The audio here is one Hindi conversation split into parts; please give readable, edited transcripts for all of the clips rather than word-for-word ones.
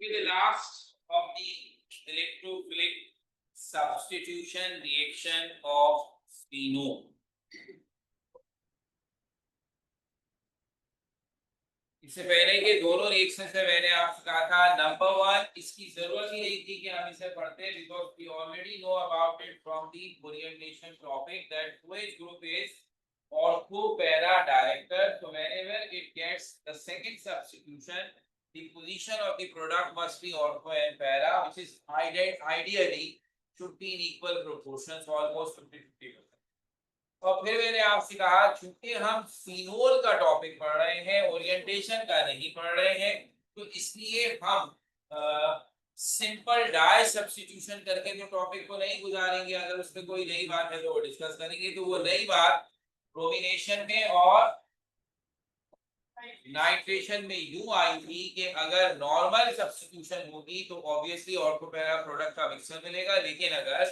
The last of the electrophilic substitution reaction of phenol. इससे पहले के दोनों रिएक्शन से मैंने आपसे कहा था नंबर वन, इसकी जरूरत ही नहीं थी कि हम इसे पढ़ते, because we already know about it from the orientation topic that OH group is ortho para director. So whenever it gets the second substitution, the position of the product must be ortho and para, which is ideally should be in equal proportions, almost 50-50%. और फिर मैंने आपसे कहा चूंकि हम फिनोल का टॉपिक पढ़ रहे हैं, ओरिएंटेशन का नहीं पढ़ रहे हैं, तो इसलिए हम सिंपल डाई सब्स्टिट्यूशन करके जो टॉपिक को नहीं गुजारेंगे। अगर उसमें कोई नई बात है तो वो डिस्कस करेंगे। तो वो नई बात ब्रोमिनेशन में और नाइट्रेशन में यूं आई थी कि अगर नॉर्मल सब्स्टिट्यूशन होगी तो ऑब्वियसली ऑर्थो पैरा प्रोडक्ट का मिक्सचर मिलेगा, लेकिन अगर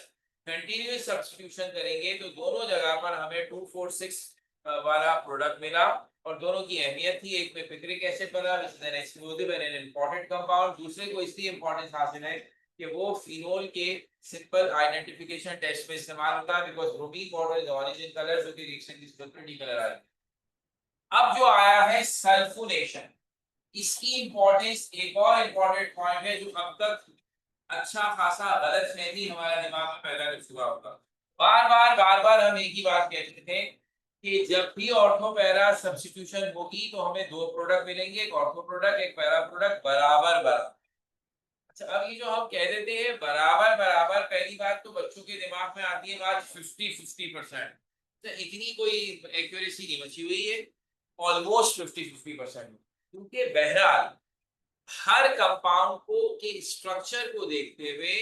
कंटिन्यूअस सब्स्टिट्यूशन करेंगे तो दोनों जगह पर हमें 246 वाला प्रोडक्ट मिला और दोनों की अहमियत थी। एक में पिक्रिक एसिड बना, which is an exclusive and an important compound. दूसरे को इसलिए इंपॉर्टेंस हासिल है कि वो फिनोल के सिंपल आइडेंटिफिकेशन टेस्ट में इस्तेमाल होता है, because bromine powder is orange in colour, जो कि रिएक्शन की स्पेक्ट्रल कलर आ रही है। अब जो आया है सल्फोनेशन, इसकी इंपॉर्टेंस एक और इंपॉर्टेंट पॉइंट है जो अब तक अच्छा खासा गलत फहमी हमारे दिमाग में पैदा कर चुका होगा। बार बार हम एक ही बात कहते थे कि जब भी ऑर्थो पैरा सब्स्टिट्यूशन होगी तो हमें दो प्रोडक्ट मिलेंगे, एक ऑर्थो प्रोडक्ट एक पैरा प्रोडक्ट बराबर बराबर। अच्छा, अब ये जो हम कह देते हैं बराबर बराबर, पहली बात तो बच्चों के दिमाग में आती है बात 50-50%। तो इतनी कोई एक्यूरेसी नहीं बची हुई है, ऑलमोस्ट 50-50%। क्योंकि बहरहाल हर कंपाउंड को के स्ट्रक्चर को देखते हुए,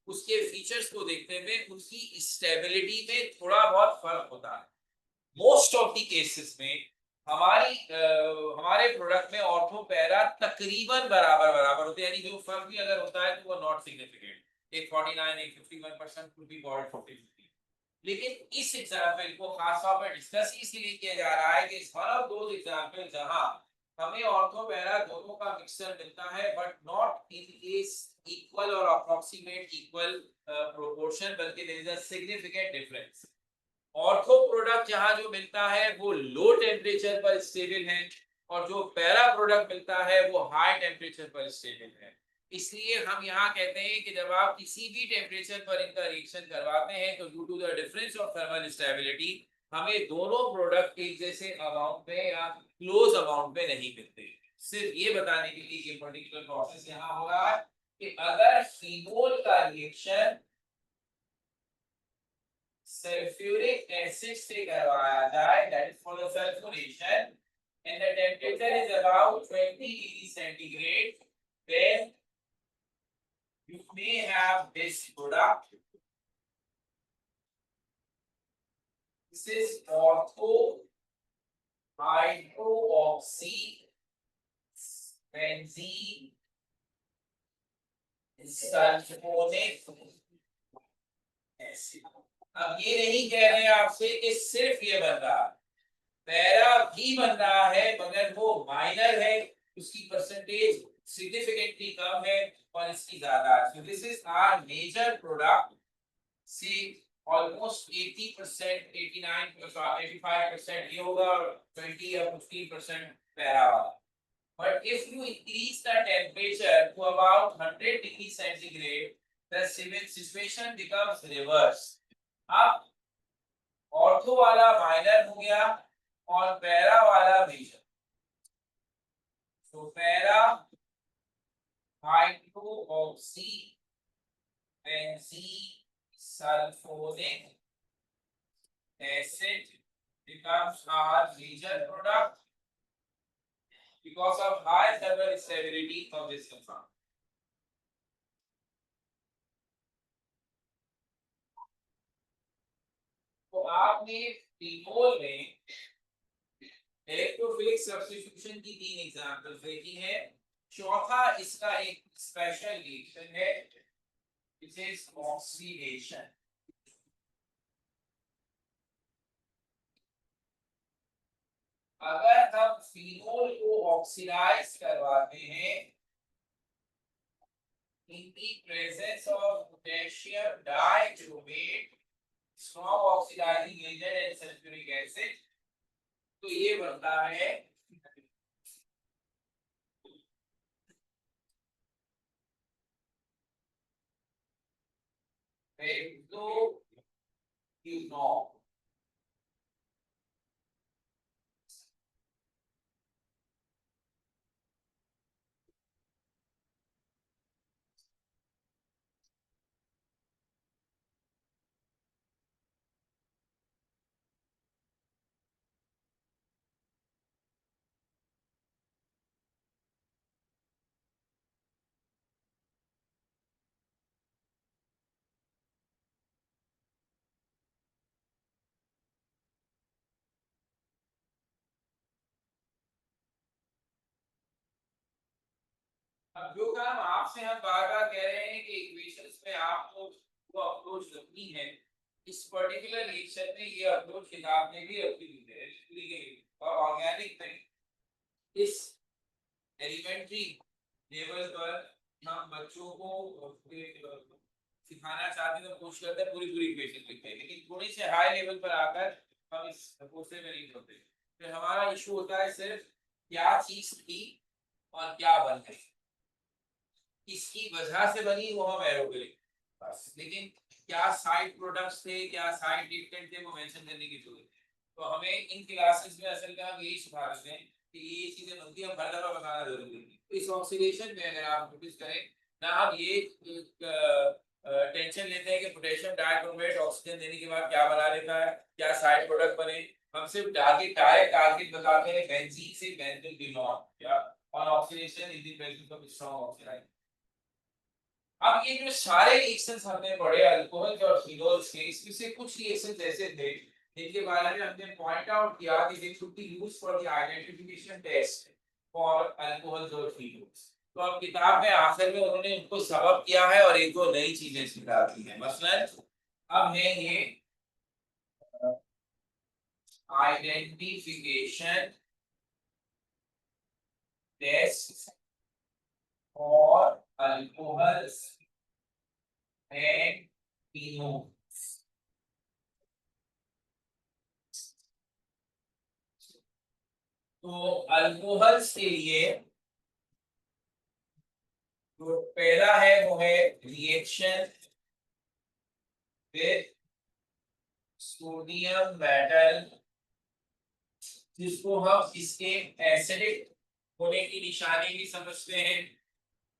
उसके फीचर्स को देखते हुए उसकी स्टेबिलिटी में थोड़ा बहुत फर्क होता है। मोस्ट ऑफ द केसेस में हमारे प्रोडक्ट में ऑर्थो पैरा तकरीबन बराबर बराबर होते हैं, यानी जो फर्क भी अगर होता है तो वो नॉट सिग्निफिकेंट। एक 49 एक 51% कुड बी कॉल्ड 50-50। लेकिन इस एग्जांपल को खास तौर पर डिस्कस इसलिए किया जा रहा है कि इस वन ऑफ दोस एग्जांपल जहां हमें ऑर्थो पैरा दोनों का मिक्सचर मिलता है, but not in is equal और अप्रोक्सीमेट इक्वल प्रोपोर्शन, बल्कि there is a significant difference. Ortho product जहां जो मिलता है वो लो टेम्परेचर पर स्टेबल है, और जो पैरा प्रोडक्ट मिलता है वो हाई टेम्परेचर पर स्टेबल है। इसलिए हम यहाँ कहते हैं कि जब आप किसी भी टेम्परेचर पर इनका रिएक्शन करवाते हैं तो due to the difference of thermal stability हमें दोनों प्रोडक्ट एक जैसे अमाउंट में या क्लोज अमाउंट में नहीं मिलते। सिर्फ ये बताने के लिए ये पर्टिकुलर प्रोसेस यहाँ हो रहा है कि अगर फिनोल का रिएक्शन sulfuric acid से करवाया जाए, that is for the sulfonation, and the temperature is about 20 degrees centigrade, then you may have this product. This is ortho hydroxy benzene sulfonic acid। अब ये नहीं कह रहे हैं आपसे कि सिर्फ ये बन रहा, पैरा भी बन रहा है, मगर वो माइनर है, उसकी परसेंटेज सिग्निफिकेंटली कम है और इसकी ज्यादा है। So this is our major product, see almost 80%, 89%, 85% ये होगा और 20 या 15% पैरा वाला। But if you increase the temperature to about 100 degrees centigrade, the situation becomes reverse. अब ऑर्थो वाला माइनर हो गया और पैरा वाला मेजर। तो para hydroxy benzene sulphonic acid becomes our major product because of high thermal stability of this compound. तो आपने फिनोल में इलेक्ट्रोफिलिक सब्स्टिट्यूशन की 3 एग्जांपल्स देखी है। चौथा इसका एक स्पेशल रिएक्शन है, which is oxidation। अगर हम फिनोल को ऑक्सीडाइज करवाते हैं in the presence of potassium dichromate strong oxidizing agent and sulfuric acid, तो ये बनता है हेक्सोक्यूनॉल। अब जो काम आपसे हम बार बार कह रहे हैं कि इक्वेशंस में आपको वो अप्रोच रखनी है, इस पर्टिकुलर रिएक्शन में ये अप्रोच किताब में भी रखी हुई है और ऑर्गेनिक में इस एलिमेंट्री लेवल पर हम बच्चों को सिखाना चाहते हैं तो कोशिश करते हैं पूरी पूरी इक्वेशन लिखते हैं, लेकिन थोड़ी से हाई लेवल पर आकर हम इस कोर्से में नहीं होते। फिर हमारा इशू होता है सिर्फ क्या चीज थी और क्या बन गई, किसकी वजह से बनी वो हम एरो करेंगे बस, लेकिन क्या साइड प्रोडक्ट्स थे क्या साइड रिएक्टेंट थे वो मेंशन करने की जरूरत है। तो हमें इन क्लासेस में असल में हम यही सिखाते हैं कि ये चीजें बनती है, हर दफा बताना जरूरी है। तो इस ऑक्सीडेशन में अगर आप नोटिस करें ना, हम ये टेंशन लेते हैं कि पोटेशियम डाइक्रोमेट ऑक्सीजन देने के बाद क्या बना लेता है, क्या साइड प्रोडक्ट बने। हम सिर्फ टारगेट बताते हैं बेंजीन से बेंजीन या on oxidation in the presence of strong oxidise. अब ये जो सारे रिएक्शंस हमने पढ़े अल्कोहल और फिनोल्स के, इसमें से कुछ रिएक्शंस ऐसे थे जिनके बारे में हमने पॉइंट आउट किया कि they should be used for the identification test for alcohols और फिनोल्स। तो अब किताब में आखिर में उन्होंने उनको सबब किया है और एक दो नई चीजें सिखा दी हैं। मसलन अब है ये identification test for alcohols and phenols. तो अल्कोहल्स के लिए तो पहला है वो है रिएक्शन विद सोडियम मेटल, जिसको हम इसके एसिडिक होने की निशानी भी समझते हैं।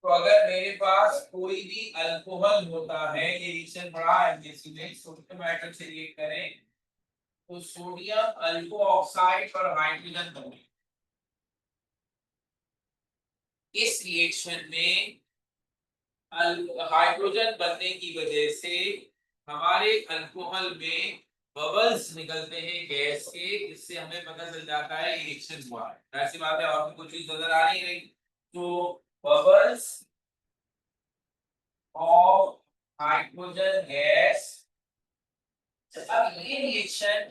तो अगर मेरे पास कोई भी अल्कोहल होता है, ये रिएक्शन बड़ा है, सोडियम मेटल से रिएक्ट करें तो सोडियम अल्को ऑक्साइड और हाइड्रोजन बने। इस रिएक्शन में हाइड्रोजन बनने की वजह से हमारे अल्कोहल में बबल्स निकलते हैं गैस के, जिससे हमें पता चल जाता है रिएक्शन हुआ है। ऐसी बात है, आपको कुछ चीज नजर आ नहीं रही तो बबल्स ऑफ हाइड्रोजन गैस। अब ये रिएक्शन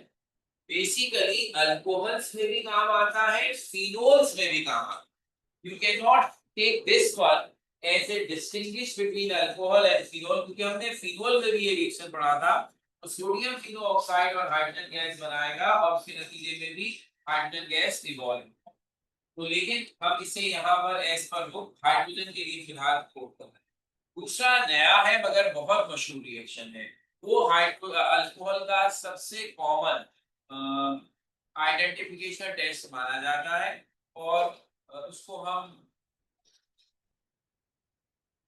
बेसिकली अल्कोहल्स में भी काम आता है, फिनोल्स में भी काम आता है। You can not take this one as a distinguish between alcohol and phenol, क्योंकि हमने फिनोल में भी ये रिएक्शन पढ़ा था। तो सोडियम फिनो ऑक्साइड और हाइड्रोजन गैस बनाएगा और उसके नतीजे में भी हाइड्रोजन गैस इवॉल्व। तो लेकिन हम इसे यहाँ पर एज पर बुक हाइड्रोजन के लिए फिलहाल कोट कर रहे हैं। दूसरा नया है मगर बहुत मशहूर रिएक्शन है, वो अल्कोहल का सबसे कॉमन आइडेंटिफिकेशन टेस्ट माना जाता है और उसको हम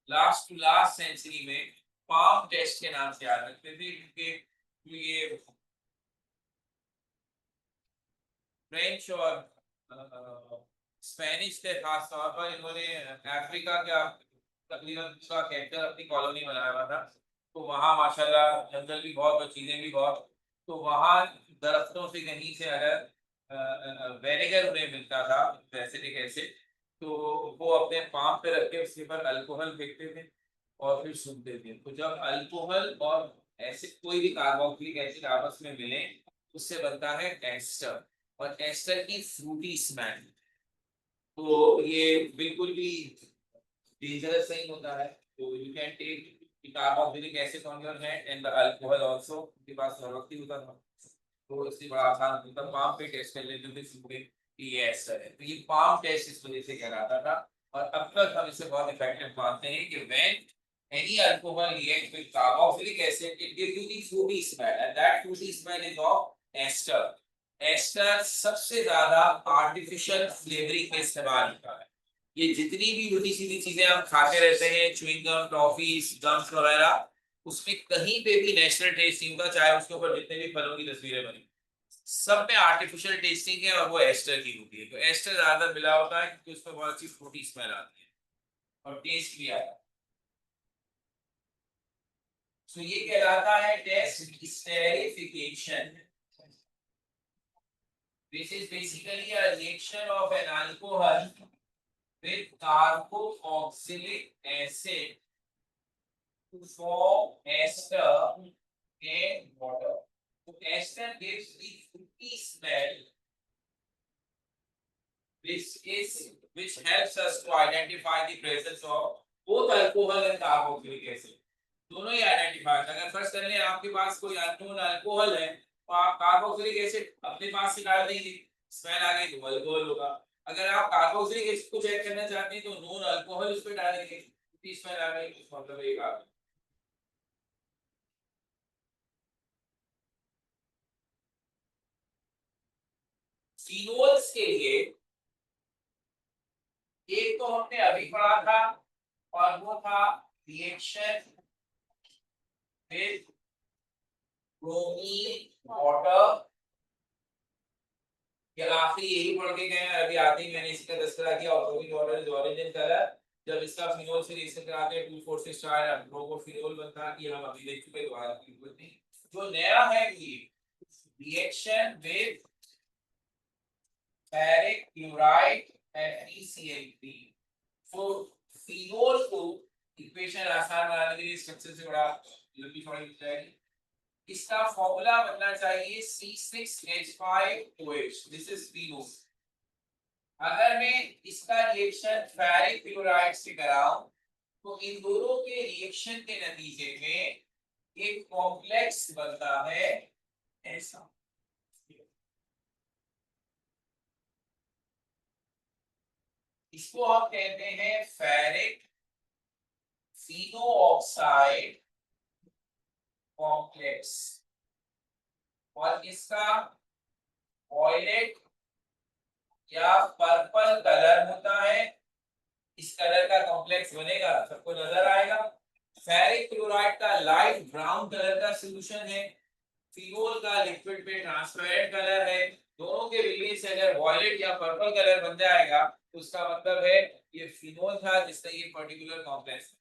लास्ट टू लास्ट सेंचुरी में पाम टेस्ट के नाम से याद रखते थे, क्योंकि ये फ्रेंच और स्पेनिश थे खास तौर पर, इन्होंने अफ्रीका का तकरीबन पूरा कैपिटल अपनी कॉलोनी बनाया हुआ था। तो वहाँ माशाल्लाह जंगल भी बहुत और चीजें भी बहुत, तो वहाँ दरख्तों से कहीं से अगर वेनेगर उन्हें मिलता था एसिडिक एसिड, तो वो अपने पाम पे रख के उसके ऊपर अल्कोहल फेंकते थे और फिर सूखते थे। तो जब अल्कोहल और एसिड कोई भी कार्बोक्सिलिक एसिड आपस में मिले उससे बनता है एस्टर, और एस्टर की फ्रूटी स्मेल, तो ये बिल्कुल भी डेंजरस नहीं होता है। तो you can take carboxylic acid on your hand and the alcohol also, के पास वक्त ही होता था तो इससे बड़ा आसान होता, पाम पे टेस्ट कर लेते थे सुबह कि ये एस्टर है। तो ये पाम टेस्ट इस वजह से कहलाता था। और अब तक हम इसे बहुत इफेक्टिव मानते हैं कि when any alcohol reacts with carboxylic acid it gives you the fruity smell and that fruity smell is of ester। Ester सबसे ज्यादा आर्टिफिशियल फ्लेवरिंग में इस्तेमाल होता है। ये जितनी भी उल्टी सीधी चीजें हम खाते रहते हैं, च्युइंग गम, टॉफीज, गम्स वगैरह, उसमें कहीं पे भी नेचुरल टेस्ट नहीं होता, चाहे उसके ऊपर जितने भी फलों की तस्वीरें बनी, सब में आर्टिफिशियल टेस्टिंग है और वो एस्टर की होती है। तो एस्टर ज्यादा मिला होता है क्योंकि उसमें बहुत अच्छी फ्रूटी स्मेल आती है और टेस्ट भी आता है। तो ये कहलाता है test esterification. This is basically a reaction of an alcohol with carboxylic acid to form ester and water. So ester gives the fruity smell, which helps us to identify the presence of both alcohol and carboxylic acid. दोनों ही आइडेंटिफाई। अगर फर्स्ट करने आपके पास कोई अननोन अल्कोहल है तो आप कार्बोक्सिलिक एसिड अपने पास से डाल देंगे, स्मेल आ गई तो अल्कोहल होगा। अगर आप कार्बोक्सिलिक एसिड को चेक करना चाहते हैं तो नोन अल्कोहल उस पे डालेंगे, स्मेल आ गई तो मतलब एक आ गई। फिनोल्स के लिए एक तो हमने अभी पढ़ा था और वो था रिएक्शन विद ब्रोमीन वाटर। या आखिरी यही पढ़ के गए हैं, अभी आते ही मैंने इसका तस्करा किया। Bromine water is orange colour, जब इसका फिनोल से रिएक्शन कराते हैं 2 4 से स्टार ब्रोमोफिनोल बनता है, ये हम अभी देख चुके हैं, दोबारा की जरूरत नहीं। जो नया है ये reaction with ferric chloride FeCl3। तो फिनोल को इक्वेशन आसान बनाने के लिए स्ट्रक्चर से बड़ा लंबी थोड़ी लिख जाएगी। इसका फॉर्मूला बनना चाहिए C6H5OH। This is phenol. अगर मैं इसका रिएक्शन फेरिक क्लोराइड से कराऊं तो इन दोनों के रिएक्शन के नतीजे में एक कॉम्प्लेक्स बनता है ऐसा। इसको हम कहते हैं फेरिक फिनो ऑक्साइड कॉम्प्लेक्स। और इसका वॉयलेट या पर्पल कलर होता है। इस कलर का कॉम्प्लेक्स बनेगा, सबको नजर आएगा। फेरिक क्लोराइड का लाइट ब्राउन कलर का सॉल्यूशन है, फिनोल का लिक्विड पे ट्रांसपेरेंट कलर है। दोनों के मिलने से अगर वॉयलेट या पर्पल कलर बन जाएगा तो उसका मतलब है ये फिनोल था जिसका ये पर्टिकुलर कॉम्प्लेक्स।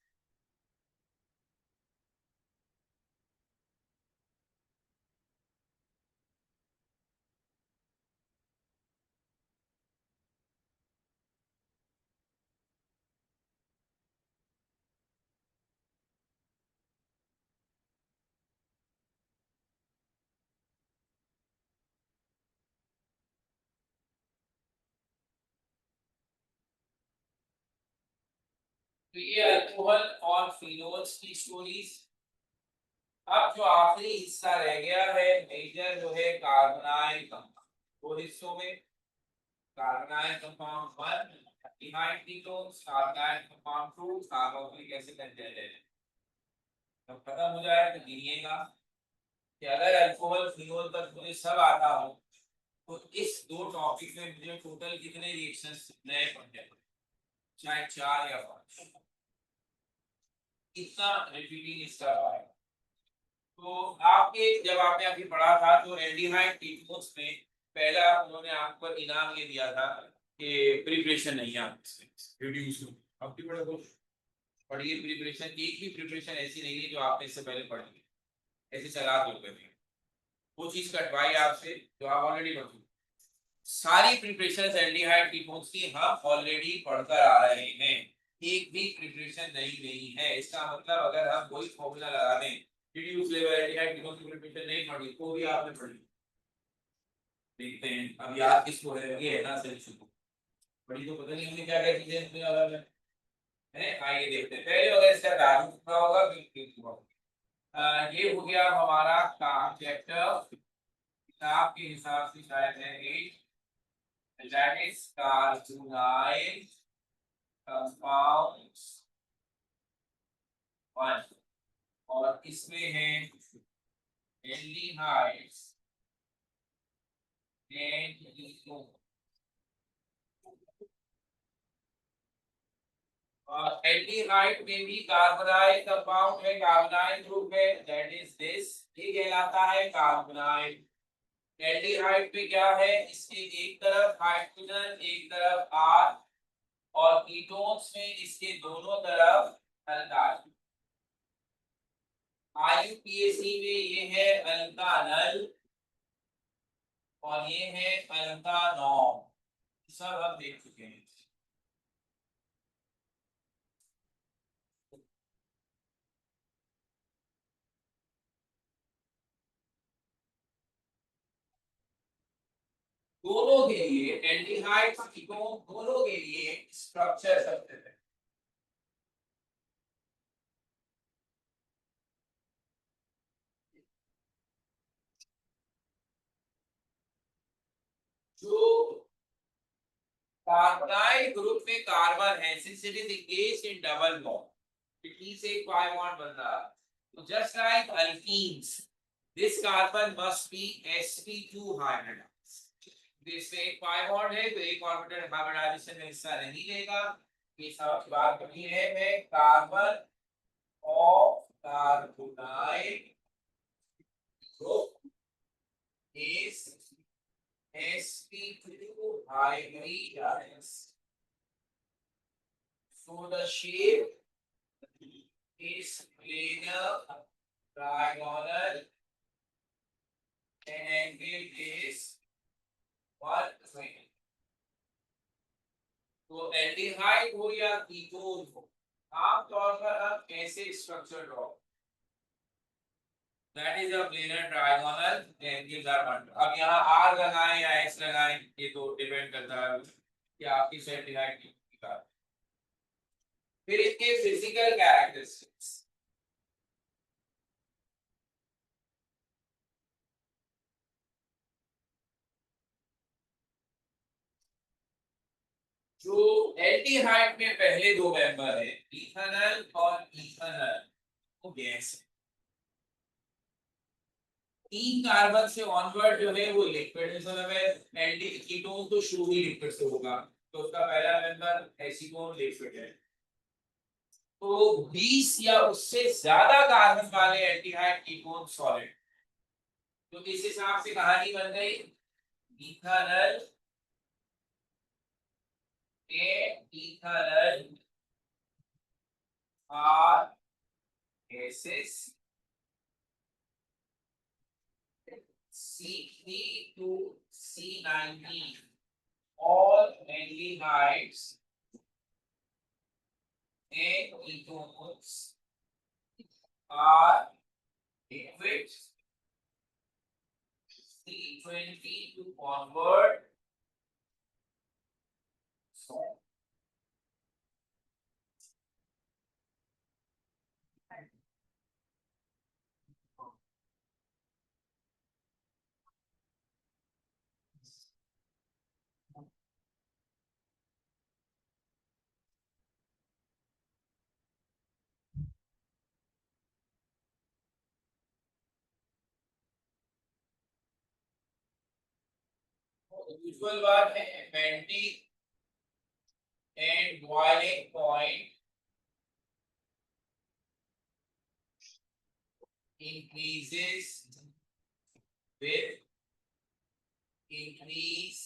तो ये अल्कोहल और फिनोल्स की स्टोरीज। अब जो आखिरी हिस्सा रह गया है मेजर जो है कार्बोनाइल कंपाउंड, दो हिस्सों में। Carbonyl compound 1 aldehyde ketones, carbonyl compound 2 carboxylic acid and aldehyde. जब खत्म हो जाए तो गिनिएगा कि अगर अल्कोहल फिनोल तक मुझे सब आता हो तो इस दो टॉपिक में मुझे टोटल कितने रिएक्शंस नए पढ़ने पड़े, चाहे 4 या 5, इतना रिपीटिंग इसका है। तो आपके जब आपने अभी पढ़ा था तो एल्डिहाइड कीटोन्स में पहला उन्होंने आप पर इनाम ये दिया था कि प्रिपरेशन नहीं है आपसे रिड्यूस हो। अब की पढ़ो पढ़िए प्रिपरेशन, एक भी प्रिपरेशन ऐसी नहीं है जो आपने इससे पहले पढ़ी है, ऐसे सलाह दो कभी वो चीज कटवाई आपसे जो आप ऑलरेडी पढ़ चुके। सारी प्रिपरेशन एल्डिहाइड कीटोन्स की हम ऑलरेडी पढ़कर आ रहे हैं, एक भी प्रिपरेशन नहीं है। इसका मतलब अगर हम कोई फॉर्मूला लगा दें रिड्यूस लेवल एल्डिहाइड कीटोन की प्रिपरेशन नहीं पढ़ी तो भी आपने पढ़ी। देखते हैं अब याद किसको है, ये है ना सही बड़ी, तो पता नहीं हमने क्या क्या चीजें इसमें अलग है। आइए देखते हैं पहले अगर इसका वैल्यू कितना होगा, ये हो गया हमारा काम चैप्टर, किताब के हिसाब से शायद है 8, that is carbonyl compounds 1, और इसमें है एल्डिहाइड्स एंड कीटोन। और एल्डिहाइड में भी कार्बोनाइल कंपाउंड है, कार्बोनाइल ग्रुप है, दैट इज दिस, ये कहलाता है कार्बोनाइल। एल्डिहाइड में क्या है, इसके एक तरफ हाइड्रोजन एक तरफ R, और कीटोन्स में इसके दोनों तरफ अल्काइल। IUPAC में ये है अल्कानल और ये है अल्कानॉल, सब हम देख चुके हैं। दोनों के लिए एल्डिहाइड कीटोन दोनों के लिए स्ट्रक्चर सबसे है। जो कार्बोनाइल ग्रुप में कार्बन है, since it is engaged in double bond, it means एक पाई बॉन्ड बन रहा, तो just like alkenes this carbon must be sp2 hybridised. इसमें एक पाई बॉन्ड है तो एक ऑर्बिटल हाइब्रिडाइजेशन में हिस्सा नहीं लेगा, ये सब बात करनी है carbon of carbonyl group is sp2 hybridized. So the shape is planar, trigonal, and angle is 120. तो एल्डिहाइड हो या कीटोन हो, आमतौर पर हम कैसे structure draw, that is a planar trigonal angles are 120। अब यहाँ R लगाएं या S लगाएं ये तो डिपेंड करता है कि आपकी एल्डिहाइड की बात। फिर इसके फिजिकल कैरेक्टरिस्टिक्स, जो एल्डिहाइड में पहले दो मेंबर है इथेनॉल और इथेनॉल, वो गैस है। 3 कार्बन से ऑनवर्ड जो है वो लिक्विड है, मतलब एल्डी कीटोन तो शुरू ही लिक्विड से होगा, तो उसका पहला मेंबर एसीटोन लिक्विड है। तो 20 या उससे ज्यादा कार्बन वाले एल्डिहाइड कीटोन सॉलिड, तो इस हिसाब से कहानी बन गई ethanol ethanol are gases C3 to C19, all aldehydes and ketones are liquids. C20 to convert salt. Usual बात है melting and boiling point increases with increase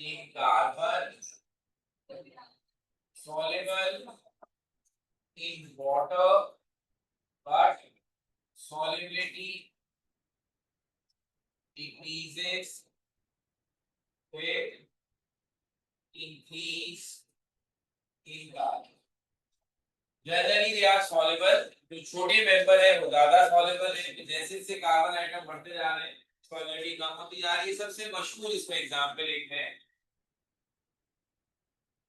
in carbon soluble in water, but solubility decreases with increase in carbon. Generally they are soluble, जो छोटे मेंबर है वो ज्यादा सॉल्युबल है, जैसे जैसे कार्बन आइटम बढ़ते जा रहे हैं क्वालिटी कम होती जा रही है। सबसे मशहूर इसमें एग्जांपल एक है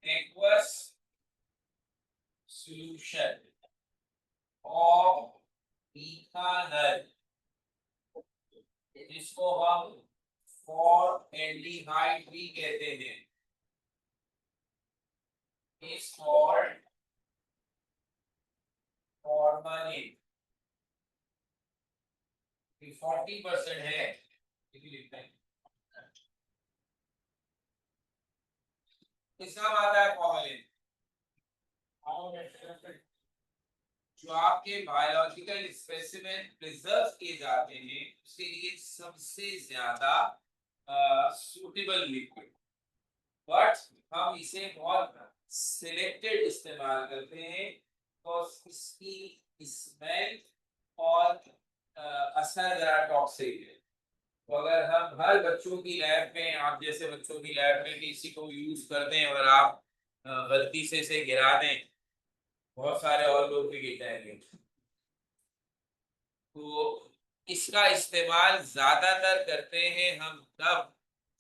एक्वस सॉल्यूशन ऑफ इथानल, जिसको हम फॉर्मल्डिहाइड भी कहते हैं, इज कॉल्ड फॉर्मलिन। 40% है, लिखते हैं किसका आता है फॉर्मलिन, जो आपके बायोलॉजिकल स्पेसिमेन प्रिजर्व किए जाते हैं उसके लिए सबसे ज्यादा सूटेबल लिक्विड, बट हम इसे बहुत सिलेक्टेड इस्तेमाल करते हैं तो इसकी स्मेल और असर जरा टॉक्सिक है। तो अगर हम हर बच्चों की लैब में, आप जैसे बच्चों की लैब में भी इसी को यूज कर दें और आप गलती से इसे गिरा दें, बहुत सारे और लोग भी गिर जाएंगे। तो इसका इस्तेमाल ज्यादातर करते हैं हम तब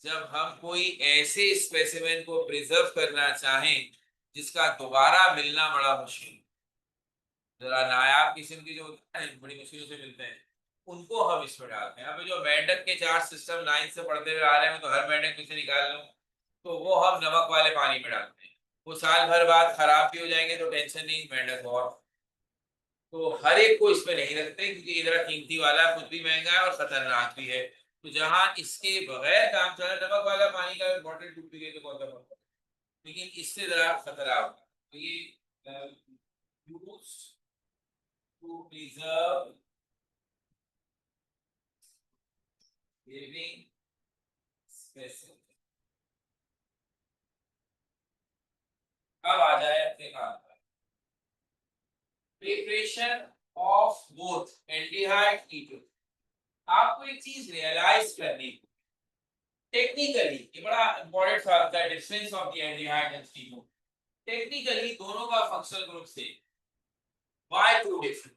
जब हम कोई ऐसे स्पेसिमेन को प्रिजर्व करना चाहें जिसका दोबारा मिलना बड़ा मुश्किल, जरा नायाब किस्म की जो बड़ी मुश्किलों से मिलते हैं, उनको हम इसमें डालते हैं। अब जो मेंढक के चार सिस्टम 9 से पढ़ते हुए आ रहे हैं, तो हर मेंढक में से निकाल लूं तो वो हम नमक वाले पानी में डालते हैं, वो साल भर बाद खराब भी हो जाएंगे तो टेंशन नहीं, मेंढक बहुत। तो हर एक को इसमें नहीं रखते क्योंकि इधर कीमती वाला खुद भी महंगा है और खतरनाक भी है। तो जहां इसके बगैर काम चल रहा है, नमक वाला पानी का बॉटल टूट भी गई तो कौन सा फर्क पड़ता है? लेकिन इससे जरा खतरा होगा। तो ये used to preserve living specimen। अब आ जाए अपने काम पर, preparation of both aldehyde ketone. आपको एक चीज रियलाइज करनी, टेक्निकली ये बड़ा इंपॉर्टेंट फर्क है, difference of the aldehyde and ketone. Technically दोनों का फंक्शनल ग्रुप से व्हाई टू डिफरेंट।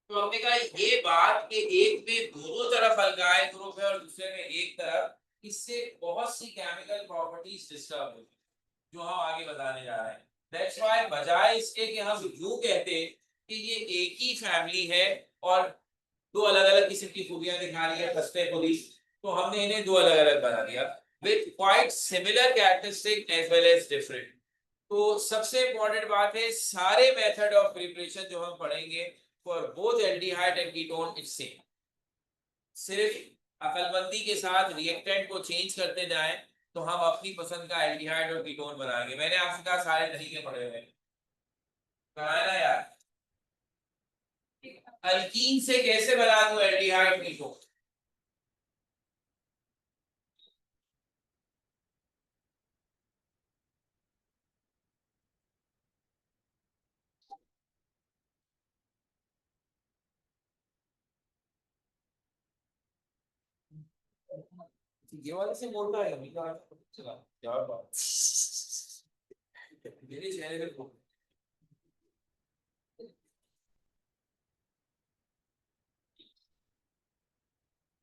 तो हमने कहा ये बात कि एक में दोनों तरफ अल्काइल ग्रुप है और दूसरे में एक तरफ, इससे बहुत सी केमिकल प्रॉपर्टीज डिस्टर्ब होती है जो हम आगे बताने जा रहे हैं। दैट्स व्हाई बजाय इसके कि हम यूं कहते कि ये एक ही फैमिली है और दो अलग अलग किस्म की खूबियां दिखा रही है खस्ते पुलिस, तो हमने इन्हें दो अलग अलग बना दिया with quite similar characteristic as well as different. तो सबसे इंपॉर्टेंट बात है, सारे मेथड ऑफ प्रिपरेशन जो हम पढ़ेंगे for both aldehyde and ketone it's same. सिर्फ अकलमंदी के साथ रिएक्टेंट को चेंज करते जाएं तो हम अपनी पसंद का एल्डिहाइड और कीटोन बनाएंगे। मैंने आपसे कहा सारे तरीके पढ़े हुए हैं, कराया ना यार। अल्कीन से कैसे बना दूं एल्डिहाइड कीटोन? ये वाले से बोलता है अभी का चला क्या बात मेरे चेहरे पे बोल।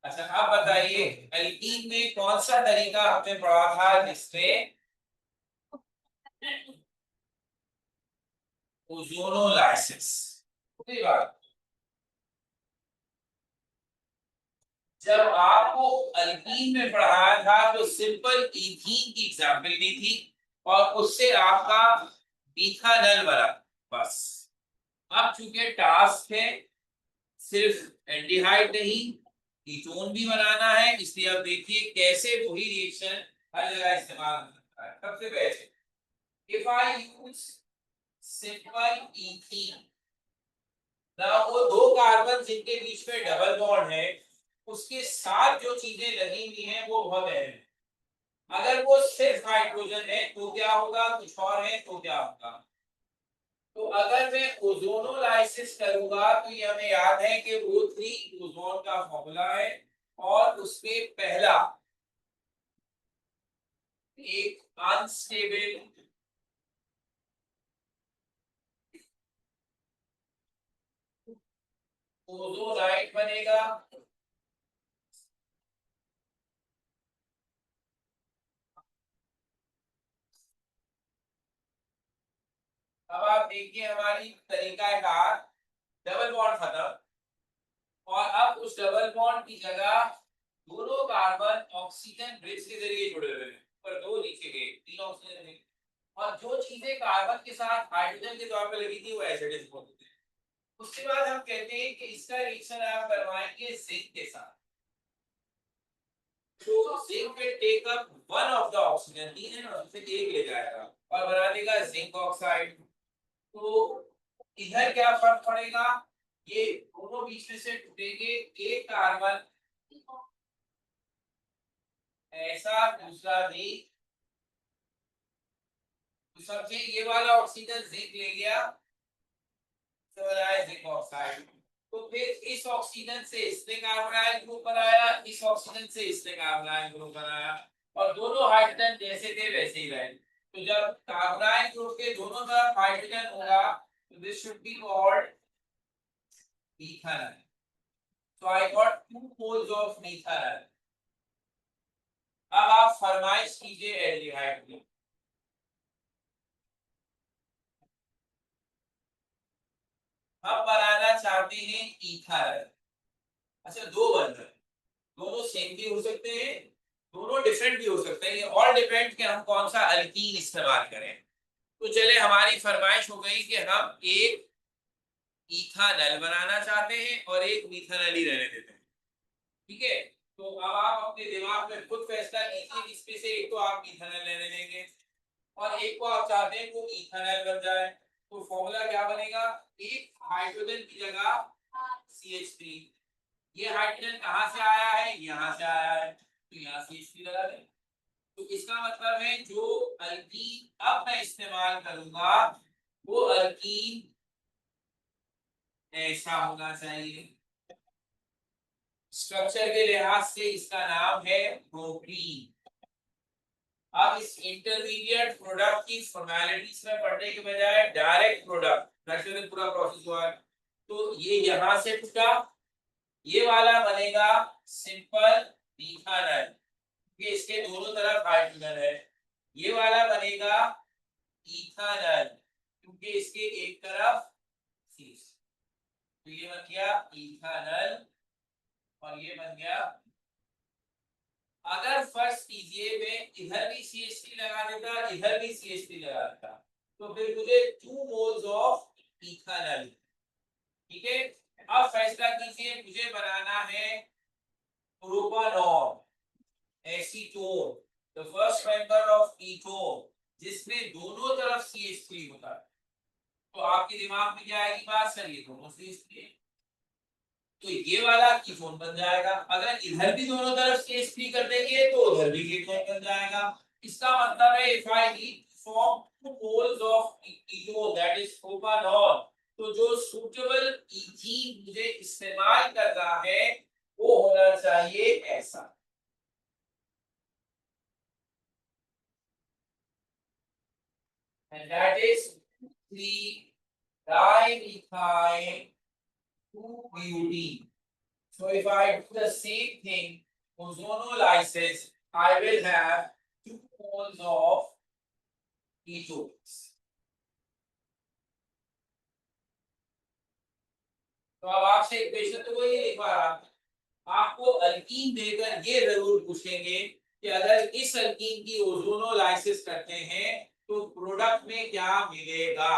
अच्छा आप बताइए, एल्कीन में कौन सा तरीका आपने पढ़ा था जिसमें ओजोनोलाइसिस? सही बात। जब आपको अल्कीन में पढ़ाया था तो सिंपल इथीन की एग्जांपल दी थी और उससे आपका मिथानल बना, बस। अब चूंकि टास्क है सिर्फ एल्डिहाइड नहीं कीटोन भी बनाना है, इसलिए अब देखिए कैसे वही रिएक्शन हर जगह इस्तेमाल होता है। सबसे पहले if I use simple ethene, ना वो दो कार्बन जिनके बीच में डबल बॉन्ड है उसके साथ जो चीजें लगी हुई हैं वो बहुत अहम है। अगर वो सिर्फ हाइड्रोजन है तो क्या होगा, कुछ और है तो क्या होगा। तो अगर मैं ओजोनोलाइसिस करूंगा तो ये हमें याद है कि O3 ओजोन का फॉर्मूला है और उसमें पहला एक अनस्टेबल ओजोनाइड बनेगा, अब आप देखिए हमारी तरीका है कार, डबल बॉन्ड खत्म, और अब उस डबल बॉन्ड की जगह दोनों कार्बन ऑक्सीजन ब्रिज के जरिए जुड़े हुए हैं, पर दो नीचे गए, तीन ऑक्सीजन थे। और जो चीजें कार्बन के साथ हाइड्रोजन के तौर पर लगी थी वो एसिडिक होती है। उसके बाद हम कहते हैं कि इसका रिएक्शन आप करवाएंगे जिंक के साथ, तो zinc will take up one of the oxygen, तीन है ना, उससे एक ले जाएगा और बना देगा जिंक ऑक्साइड। तो इधर क्या फर्क पड़ेगा, ये दोनों बीच में से टूटेंगे, एक कार्बन ऐसा दूसरा भी, तो सबसे ये वाला ऑक्सीजन जिंक ले गया तो बनाया जिंक ऑक्साइड। तो फिर इस ऑक्सीजन से इसने कार्बोनाइल ग्रुप बनाया, इस ऑक्सीजन से इसने कार्बोनाइल ग्रुप बनाया, और दोनों हाइड्रोजन जैसे थे वैसे ही रहे। तो जब कार्बोनाइल ग्रुप के दोनों तरफ हाइड्रोजन होगा तो this should be called methanol. So I got 2 moles of methanol. अब आप फरमाइश कीजिए एल्डिहाइड की। हम बनाना चाहते हैं इथाइल। अच्छा, दो बन रहे, दोनों सेम भी हो सकते हैं, दोनों डिफरेंट भी हो सकते हैं, ये ऑल डिपेंड कि हम कौन सा अल्कीन इस्तेमाल करें। तो चले, हमारी फरमाइश हो गई कि हम एक इथानल बनाना चाहते हैं और एक मिथानल ही रहने देते हैं। ठीक है, तो अब आप अपने दिमाग में खुद फैसला कीजिए, इसमें से एक तो आप मिथानल लेने देंगे और एक को आप चाहते हैं वो इथानल बन जाए। तो फॉर्मूला क्या बनेगा, एक हाइड्रोजन की जगह CH3। ये हाइड्रोजन कहाँ से आया है, यहाँ से आया है, तो यहाँ CH3 लगा दें। तो इसका मतलब है जो अल्कीन अब मैं इस्तेमाल करूंगा वो अल्कीन ऐसा होना चाहिए। स्ट्रक्चर के लिहाज से इसका नाम है प्रोटीन। अब इस इंटरमीडिएट प्रोडक्ट की फॉर्मेलिटीज में पढ़ने के बजाय डायरेक्ट प्रोडक्ट में पूरा प्रोसेस हुआ है। तो ये यहां से टूटा, ये वाला बनेगा सिंपल मिथानल, ये इसके दोनों तरफ हाइड्रोजन है। ये वाला बनेगा इथानल क्योंकि इसके एक तरफ CH, तो ये बन गया इथानल और ये बन गया। अगर फर्स्ट कीजिए मैं इधर भी CH3 लगा देता, इधर भी CH3 लगा देता, तो फिर मुझे 2 मोल्स ऑफ इथानल। ठीक है, अब फैसला कीजिए, मुझे बनाना है propanol acetone, the first member of ketone, जिसमें दोनों तरफ CH3 होता है। तो आपके दिमाग में क्या आएगी बात, सर ये दोनों CH3, तो ये वाला कीटोन बन जाएगा। अगर इधर भी दोनों तरफ CH3 कर देंगे तो उधर भी कीटोन बन जाएगा। इसका मतलब है if I need form 2 moles of ketone that is propanol, तो जो सूटेबल इथीन मुझे इस्तेमाल करना है वो होना चाहिए ऐसा। And that is 3-dimethyl 2-butene. So if I do the same thing, ozonolysis, I will have 2 moles of ketones. तो अब आपसे इक्वेशन तो वही लिखवा रहा, आपको अल्कीन देकर ये जरूर पूछेंगे कि अगर इस अल्कीन की ओजोनोलाइसिस करते हैं तो प्रोडक्ट में क्या मिलेगा।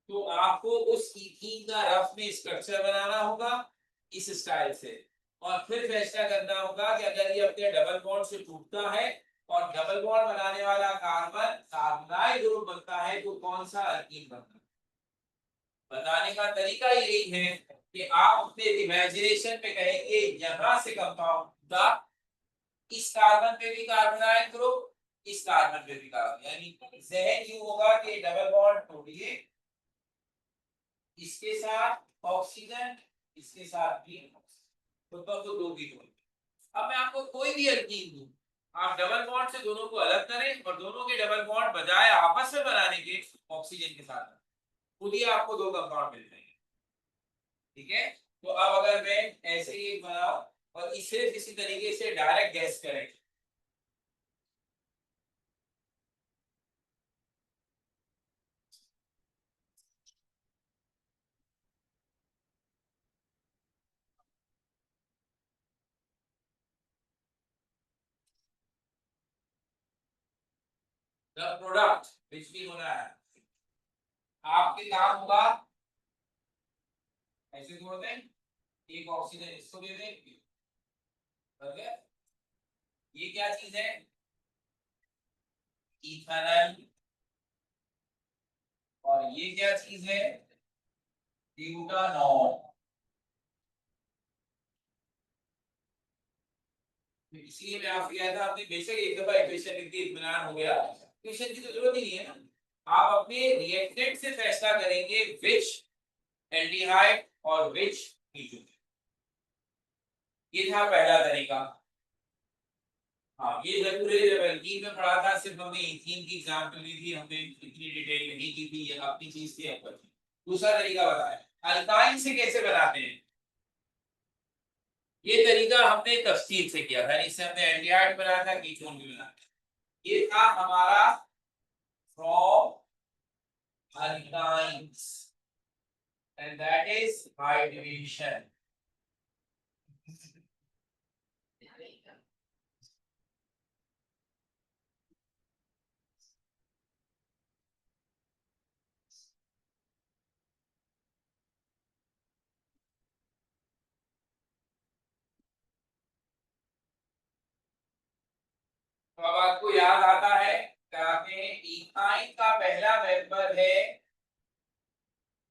तो आपको उस इथीन का रफ में स्ट्रक्चर बनाना होगा इस स्टाइल से, और फिर फैसला करना होगा कि अगर ये अपने डबल बॉन्ड से टूटता है और डबल बॉन्ड बनाने वाला कार्बन कार्बोनाइल ग्रुप बनता है तो कौन सा अल्कीन बनता है। बताने का तरीका यही है कि आप अपने इमेजिनेशन में कहेंगे यहां से कंपाउंड द, इस कार्बन पे भी कार्बोनाइल ग्रुप, इस कार्बन पे भी कार्बन, यानी जहन यूं होगा कि डबल बॉन्ड तोड़िए, इसके साथ ऑक्सीजन, इसके साथ भी ऑक्सीजन, तो दो की दो। अब मैं आपको कोई भी अल्कीन दूं, आप डबल बॉन्ड से दोनों को अलग करें और दोनों के डबल बॉन्ड बजाय आपस में बनाने के ऑक्सीजन के साथ खुद ही आपको दो कंपाउंड मिल जाएंगे। ठीक है, तो अब अगर मैं ऐसे ही एक बनाऊं और इसे किसी तरीके से डायरेक्ट गैस करें, द प्रोडक्ट विच भी होना है, आपके काम होगा ऐसे जोड़ दें, एक ऑक्सीजन इसको दे दें, कर गया। ये क्या चीज है, इथेनॉल, और ये क्या चीज है, ब्यूटानॉल। इसलिए मैं आपको कहा था, आपने बेशक एक दफा इक्वेशन लिख दी, इत्मीनान हो गया, इक्वेशन की तो जरूरत ही नहीं है ना। आप अपने रिएक्टेंट से फैसला करेंगे विच एल्डिहाइड और विच कीटोन। ये था पहला तरीका। हाँ, ये जरूर है, जब एल्कीन में पढ़ा था सिर्फ हमने इथीन की एग्जांपल ली थी, हमने इतनी डिटेल नहीं की थी, ये अपनी चीज थी आपकी। दूसरा तरीका बताएं अल्काइन से कैसे बनाते हैं। ये तरीका हमने तफसील से किया था, इससे हमने एल्डिहाइड बनाया था, कीटोन भी बनाया था। ये था हमारा from alkynes, and that is by division. तो अब आपको याद आता है कि इथाइन का पहला मेंबर है,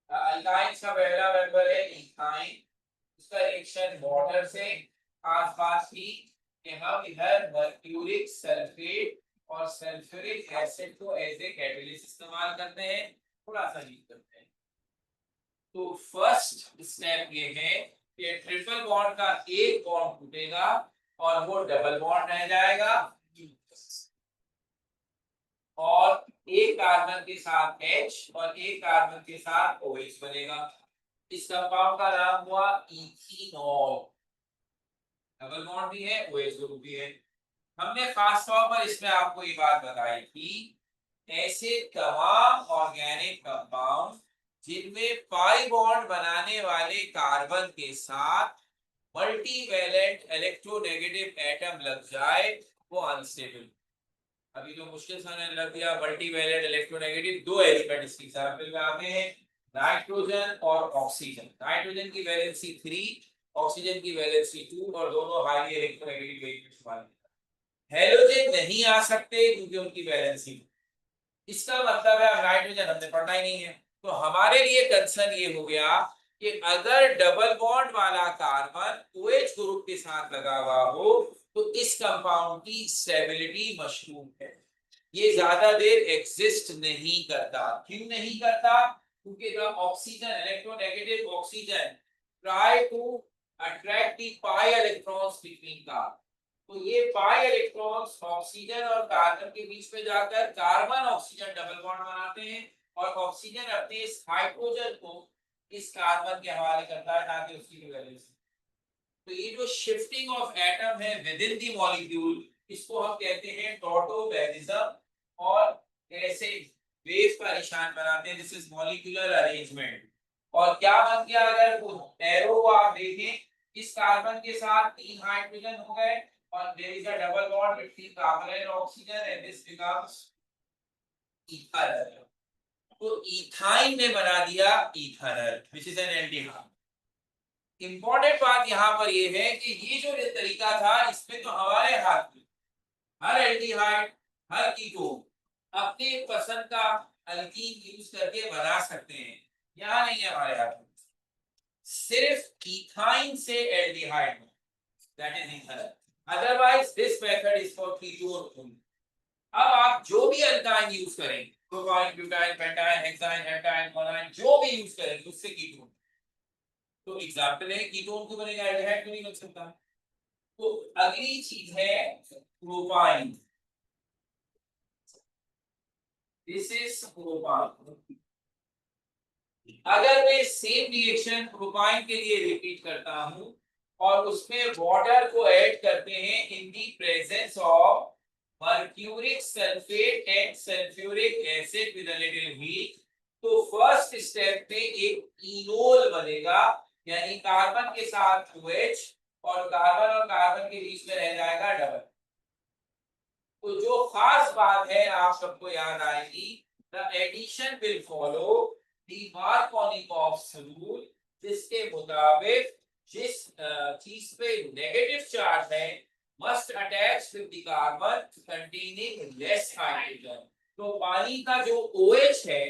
अल्काइंस का पहला मेंबर है इथाइन, उसका रिएक्शन वाटर से खास बात थी कि हम इधर मर्क्यूरिक सल्फेट और सल्फ्यूरिक एसिड को एज ए कैटलिस्ट इस्तेमाल करते हैं, थोड़ा सा यूज करते हैं। तो फर्स्ट स्टेप ये है कि ट्रिपल बॉन्ड का एक बॉन्ड टूटेगा और वो डबल बॉन्ड रह जाएगा, और एक कार्बन के साथ H और एक कार्बन के साथ OH बनेगा। इस कंपाउंड का नाम हुआ इथेनॉल, डबल बॉन्ड भी है, OH ग्रुप भी है। हमने खास तौर पर इसमें आपको ये बात बताई थी, ऐसे तमाम ऑर्गेनिक कंपाउंड जिनमें पाई बॉन्ड बनाने वाले कार्बन के साथ मल्टीवैलेंट इलेक्ट्रोनेगेटिव एटम लग जाए वो अनस्टेबल। अभी जो मुश्किल समझने लग गया, मल्टीवैलेंट इलेक्ट्रोनेगेटिव दो एलिमेंट इसकी एग्जांपल में आते हैं, नाइट्रोजन और ऑक्सीजन। नाइट्रोजन की वैलेंसी 3, ऑक्सीजन की वैलेंसी 2, और दोनों हाईली इलेक्ट्रोनेगेटिव एलिमेंट्स वाले। हैलोजन नहीं आ सकते क्योंकि उनकी वैलेंसी, इसका मतलब है नाइट्रोजन हमने पढ़ना ही नहीं है। तो हमारे लिए कंसर्न ये हो गया कि अगर डबल बॉन्ड वाला कार्बन OH ग्रुप के साथ लगा हुआ हो तो इस कंपाउंड की स्टेबिलिटी मशरूम है, ये ज्यादा देर एग्जिस्ट नहीं करता। क्यों नहीं करता, क्योंकि जब oxygen electronegative oxygen try to attract the pi electrons between carbon, तो ये पाई इलेक्ट्रॉन्स ऑक्सीजन और कार्बन के बीच में जाकर कार्बन ऑक्सीजन डबल बॉन्ड बनाते हैं, और ऑक्सीजन अपने इस हाइड्रोजन को इस कार्बन के हवाले करता है ताकि उसकी वैलेंसी। तो ये जो शिफ्टिंग ऑफ एटम है विद इन द मॉलिक्यूल, इसको हम कहते हैं टॉटोबैरिज्म, और ऐसे वेव का निशान बनाते हैं, दिस इज मॉलिक्यूलर अरेंजमेंट। और क्या बन गया, अगर वो एरो को आप देखें, इस कार्बन के साथ 3 हाइड्रोजन हो गए और there is a double bond between carbon and oxygen and this becomes ether. तो इथाइन ने बना दिया ether which is an aldehyde. Important बात यहाँ पर ये है कि ये जो तरीका था इसमें तो हमारे हाथ में, हर एल्डिहाइड हर कीटोन अपने पसंद का अल्कीन यूज करके बना सकते हैं, यहाँ नहीं है हमारे हाथ में, सिर्फ इथाइन से aldehyde that is ether, otherwise this method is for ketone only. अब आप जो भी अल्काइन यूज करेंगे, propyne butyne pentyne hexyne heptyne मोनाइन जो भी यूज करेंगे उससे कीटोन, तो एग्जांपल है कीटोन को बनेगा, एल्डिहाइड क्यों नहीं बन सकता। तो अगली चीज है प्रोपाइन, दिस इज प्रोपाइन। अगर मैं सेम रिएक्शन प्रोपाइन के लिए रिपीट करता हूं और उसमें वाटर को ऐड करते हैं in the presence of mercuric sulphate and sulphuric acid with a little heat, तो फर्स्ट स्टेप में एक इनोल बनेगा, यानी कार्बन के साथ OH और कार्बन के बीच में रह जाएगा डबल। तो जो खास बात है आप सबको याद आएगी, the addition will follow the Markovnikov rule, जिसके मुताबिक जिस चीज पे नेगेटिव चार्ज है must attach with the carbon containing less hydrogen. तो पानी का जो OH है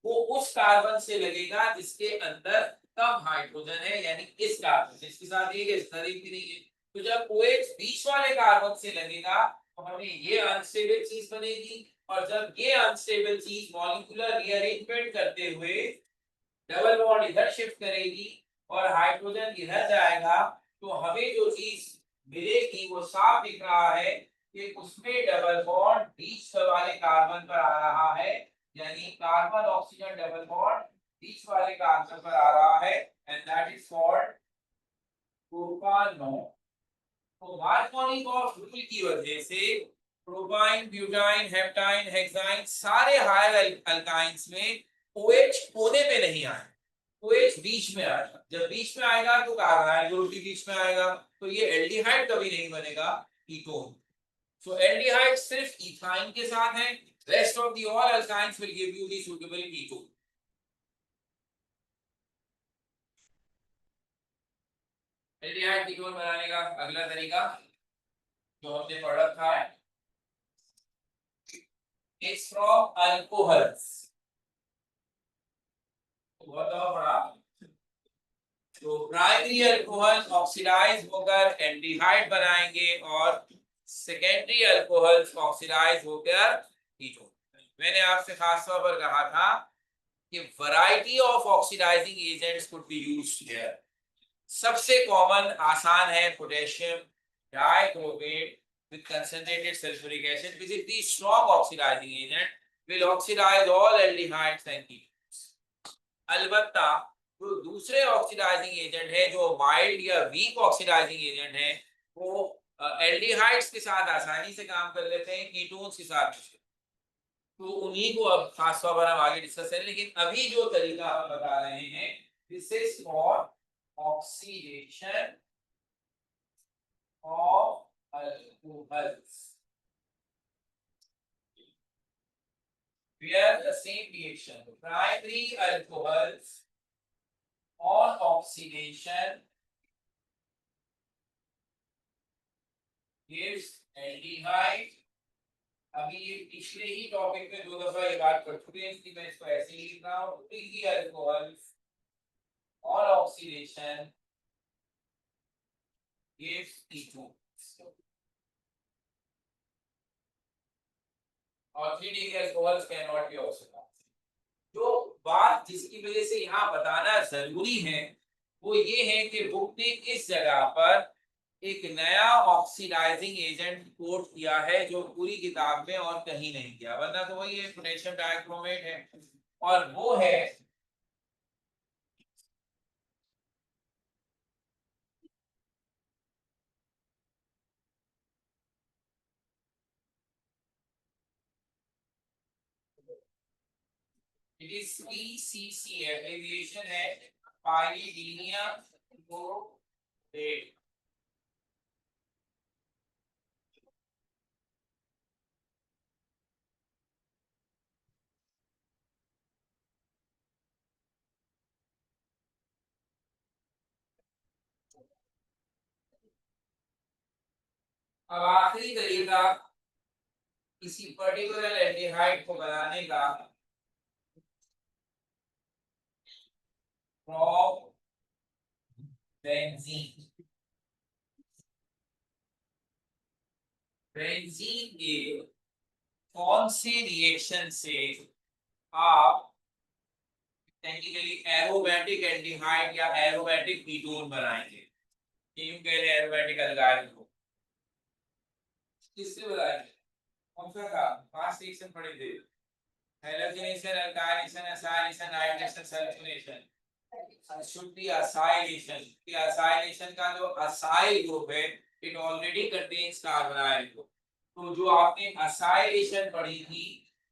वो उस कार्बन से लगेगा जिसके अंदर कम हाइड्रोजन है, यानी इस कार्बन इसके साथ एक इस तरह की नहीं है। तो जब OH बीच वाले कार्बन से लगेगा तो हमें ये अनस्टेबल चीज बनेगी, और जब ये अनस्टेबल चीज मॉलिक्यूलर रीअरेंजमेंट करते हुए डबल बॉन्ड इधर शिफ्ट करेगी और हाइड्रोजन इधर जाएगा, तो हमें जो चीज मिलेगी वो साफ दिख रहा है कि उसमें डबल बॉन्ड बीच वाले कार्बन पर आ रहा है, यानी कार्बन ऑक्सीजन डबल बॉन्ड बीच वाले कार्बन पर आ रहा है, एंड दैट इज कॉल्ड प्रोपानॉन। तो मार्कोनिकॉफ रूल की वजह से प्रोपाइन, ब्यूटाइन, हेप्टाइन, हेक्साइन सारे हायर अल्काइंस में OH कोने पे नहीं आए, OH बीच में आएगा। जब बीच में आएगा तो कार्बोनाइल ग्रुप भी बीच में आएगा, तो ये एल्डिहाइड कभी नहीं बनेगा, कीटोन। सो एल्डिहाइड सिर्फ इथाइन के साथ है, rest of the all alkynes will give you the suitable ketone. Aldehyde ketone बनाने का अगला तरीका जो हमने पढ़ा था is from alcohols। तो बताओ बड़ा, तो प्राइमरी अल्कोहल ऑक्सीडाइज होकर एल्डिहाइड बनाएंगे और सेकेंडरी अल्कोहल्स ऑक्सीडाइज होकर कीटोन। मैंने आपसे खास तौर पर कहा था कि variety of oxidising agents could be used here. सबसे कॉमन आसान है potassium dichromate with concentrated sulfuric acid, which is the strong oxidizing agent, will oxidize all aldehydes and ketones। अलबत्ता जो दूसरे ऑक्सीडाइजिंग एजेंट है, जो माइल्ड या वीक ऑक्सीडाइजिंग एजेंट है, वो एल्डिहाइड्स के साथ आसानी से काम कर लेते हैं, कीटोन्स के साथ नहीं। तो उन्हीं को अब खास तौर पर हम आगे डिस्कस करें, लेकिन अभी जो तरीका हम बता रहे हैं this is for oxidation of alcohols, where the same reaction, primary alcohols on oxidation gives aldehyde। अभी ये पिछले ही टॉपिक में 2 दफा ये बात कर चुके हैं, इसलिए मैं इसको ऐसे ही लिख रहा हूँ, primary alcohols on oxidation gives ketones और 3 alcohols cannot be oxidized। जो बात जिसकी वजह से यहाँ बताना जरूरी है वो ये है कि बुक ने इस जगह पर एक नया ऑक्सीडाइजिंग एजेंट कोट किया है जो पूरी किताब में और कहीं नहीं किया, वरना तो वही है पोटेशियम डाइक्रोमेट है, और वो है इट इज PCC, एब्रिविएशन है पाइरीडीनिया क्लोरेट। अब आखिरी तरीका किसी पर्टिकुलर एल्डिहाइड को बनाने का फ्रॉम बेंजीन। बेंजीन के कौन से रिएक्शन से आप टेक्निकली एरोमेटिक एल्डिहाइड या एरोमेटिक कीटोन बनाएंगे, यूं कह रहे एरोमेटिक अल्काइल को किससे बनाएंगे, कौन सा था 5 रिएक्शन पढ़े थे, halogenation, alkylation, acylation, nitration, sulphonation. Should be acylation. कि असाइलेशन का जो असाइल ग्रुप है it already contains carbonyl group. तो जो आपने असाइलेशन पढ़ी थी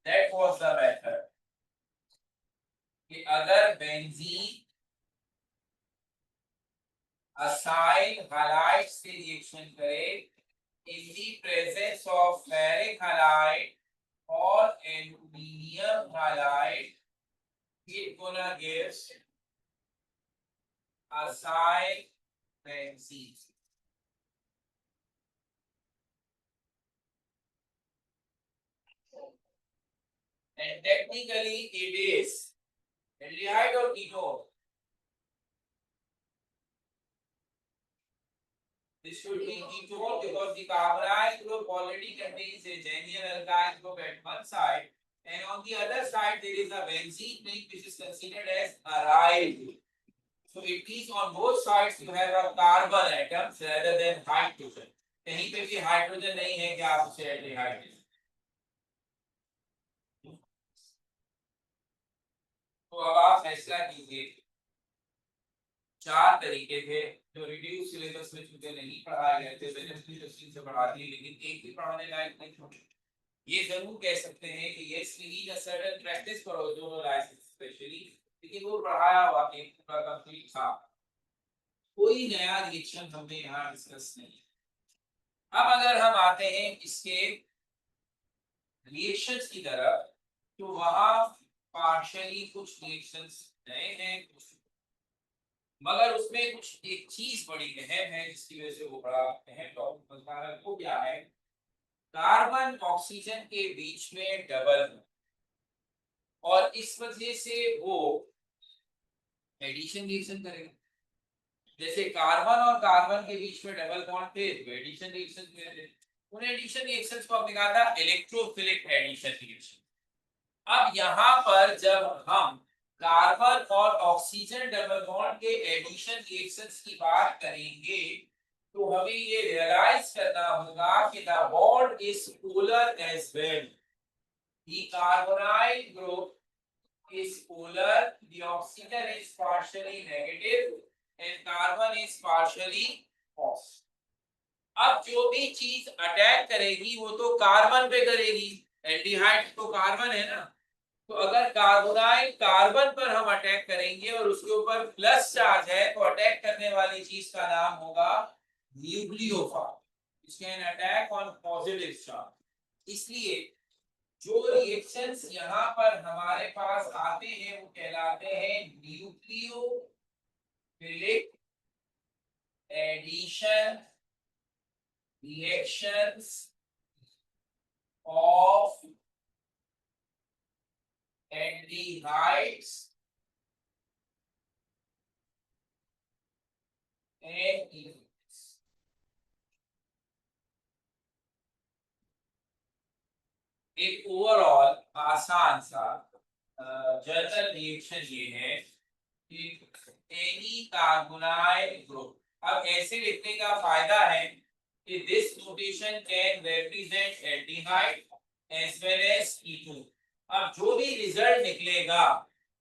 दैट वाज द मेथड कि अगर बेंजीन असाइल हैलाइड से रिएक्शन करे in the presence of ferric halide or aluminium halide, it gonna give acyl benzene. And technically it is aldehyde or ketone. This should be ketone because the carbonyl group already contains a genuine alkyl group at one side, and on the other side there is a benzene ring which is considered as aryl group. So it means on both sides you have a carbon atoms rather than hydrogen. कहीं पे भी हाइड्रोजन नहीं है कि आप उसे एल्डिहाइड कहें. तो अब आप फैसला कीजिए. चार तरीके थे जो रिड्यूस सिलेबस में चूंकि नहीं पढ़ाए गए थे, मैंने अपनी तफसील से पढ़ा दिए, लेकिन एक भी पढ़ाने लायक नहीं छोड़े. ये जरूर कह सकते हैं कि yes we need a certain practice for ozone licence specially, लेकिन वो पढ़ाया हुआ एक पूरा कंप्लीट था. कोई नया रिएक्शन हमने यहाँ डिस्कस नहीं. अब अगर हम आते हैं इसके रिएक्शंस की तरफ, तो वहां पार्शियली कुछ रिएक्शंस नए हैं, मगर उसमें कुछ एक चीज बड़ी अहम है जिसकी वजह से वो बड़ा अहम टॉपिक बनता है. वो क्या है? कार्बन ऑक्सीजन के बीच में डबल, और इस वजह से वो एडिशन रिएक्शन करेगा. जैसे कार्बन और कार्बन के बीच में डबल बॉन्ड थे तो एडिशन रिएक्शन थे. उन एडिशन रिएक्शंस को हमने कहा था इलेक्ट्रोफिलिक एडिशन रिएक्शन. अब यहाँ पर जब हम कार्बन और ऑक्सीजन डबल बॉन्ड के एडिशन रिएक्शंस की बात करेंगे, तो हमें ये रियलाइज करना होगा कि the bond is polar as well. The carbonyl group is polar, the oxygen is partially negative and carbon is partially positive. अब जो भी चीज अटैक करेगी वो तो कार्बन पे करेगी. एल्डिहाइड तो कार्बन है ना, तो अगर कार्बोनाइल कार्बन पर हम अटैक करेंगे और उसके ऊपर प्लस चार्ज है, तो अटैक करने वाली चीज का नाम होगा nucleophile. It can attack on positive charge. इसलिए जो रिएक्शंस यहाँ पर हमारे पास आते हैं वो कहलाते हैं nucleophilic addition reactions of aldehydes and ethers. एक ओवरऑल आसान सा जनरल रिएक्शन ये है कि एनी कार्बोनाइल ग्रुप. अब ऐसे लिखने का फायदा है कि this notation can represent aldehyde as well as ketone. अब जो भी रिजल्ट निकलेगा,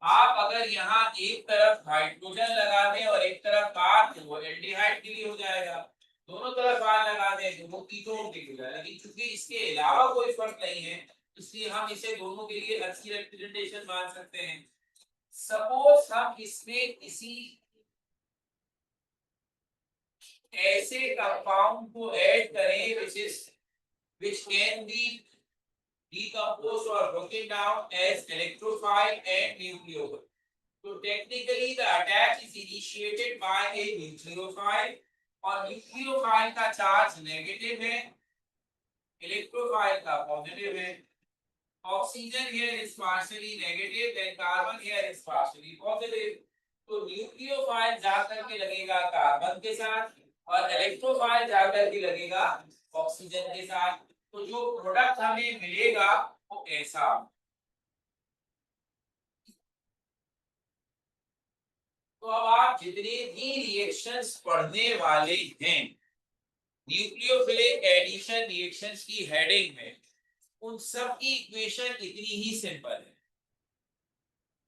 आप अगर यहाँ एक तरफ हाइड्रोजन लगा दें और एक तरफ R, तो वो एल्डिहाइड के लिए हो जाएगा. दोनों तरफ R लगा दें तो वो कीटोन के लिए हो जाएगा. लेकिन चूंकि इसके अलावा कोई फर्क नहीं है, इसलिए हम इसे दोनों के लिए अच्छी रिप्रेजेंटेशन मान सकते हैं. सपोज हम इसमें किसी ऐसे कंपाउंड को ऐड करें which can be decomposed or broken down as electrophile and nucleophile. So technically the attack is initiated by a nucleophile, और nucleophile का चार्ज नेगेटिव है, electrophile का पॉजिटिव है. Oxygen here is partially negative and carbon here is partially positive. तो nucleophile जाकर के लगेगा कार्बन के साथ और electrophile जाकर के लगेगा ऑक्सीजन के साथ. तो जो प्रोडक्ट हमें मिलेगा वो ऐसा. तो अब आप जितने भी रिएक्शंस पढ़ने वाले हैं न्यूक्लियोफिलिक एडिशन रिएक्शंस की हेडिंग में, उन सब की इक्वेशन इतनी ही सिंपल है.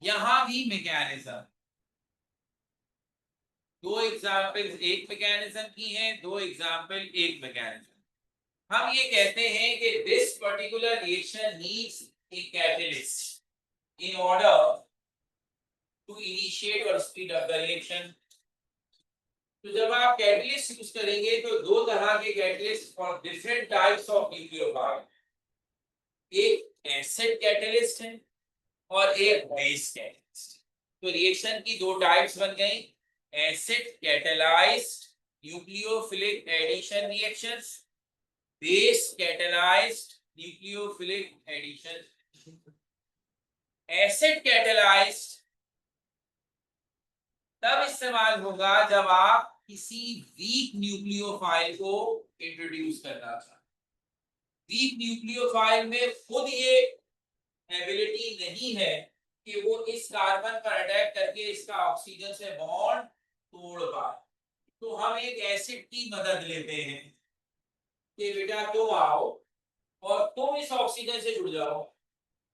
यहां भी मैकेनिज्म, दो एग्जांपल्स एक मैकेनिज्म की हैं, दो एग्जांपल एक मैकेनिज्म. हम ये कहते हैं कि this particular reaction needs a catalyst in order to initiate और स्पीड अप द रिएक्शन. तो जब आप कैटलिस्ट यूज करेंगे तो दो तरह के catalyst for different types of nucleophile, एक एसिड कैटलिस्ट है और एक बेस कैटलिस्ट। तो रिएक्शन की दो टाइप्स बन गई, acid catalysed nucleophilic addition reactions, base catalysed nucleophilic addition. Acid catalysed तब इस्तेमाल होगा जब आप किसी वीक न्यूक्लियोफाइल को इंट्रोड्यूस करना चाहते। वीक न्यूक्लियोफाइल में खुद ये एबिलिटी नहीं है कि वो इस कार्बन पर अटैक करके इसका ऑक्सीजन से बॉन्ड तोड़ पाए, तो हम एक एसिड की मदद लेते हैं कि बेटा तुम आओ और तुम इस ऑक्सीजन से जुड़ जाओ,